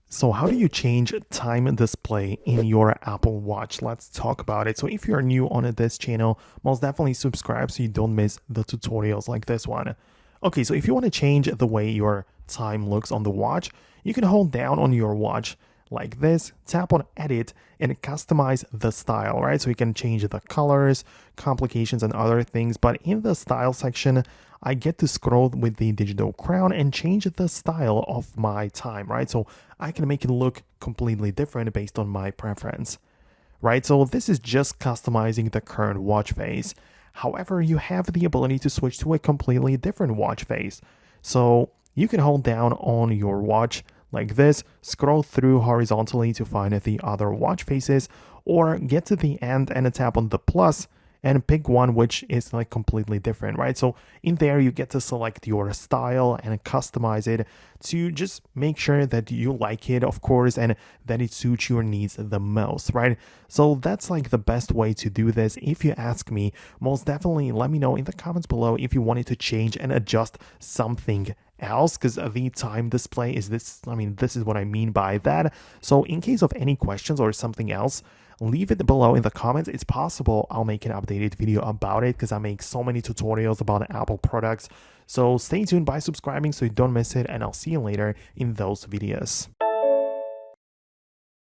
So how do you change time display in your Apple Watch? Let's talk about it. So if you're new on this channel, most definitely subscribe so you don't miss the tutorials like this one. Okay, so if you want to change the way your time looks on the watch, you can hold down on your watch like this, tap on edit and customize the style, right? So you can change the colors, complications and other things. But in the style section, I get to scroll with the digital crown and change the style of my time, right? So I can make it look completely different based on my preference, right? So this is just customizing the current watch face. However, you have the ability to switch to a completely different watch face. So you can hold down on your watch like this, scroll through horizontally to find the other watch faces, or get to the end and tap on the plus and pick one which is like completely different, right? So in there you get to select your style and customize it to just make sure that you like it, of course, and that it suits your needs the most, right? So that's like the best way to do this. If you ask me, most definitely let me know in the comments below if you wanted to change and adjust something else, because the time display is this, this is what I mean by that. So in case of any questions or something else, leave it below in the comments. It's possible I'll make an updated video about it because I make so many tutorials about Apple products. So stay tuned by subscribing so you don't miss it, and I'll see you later in those videos.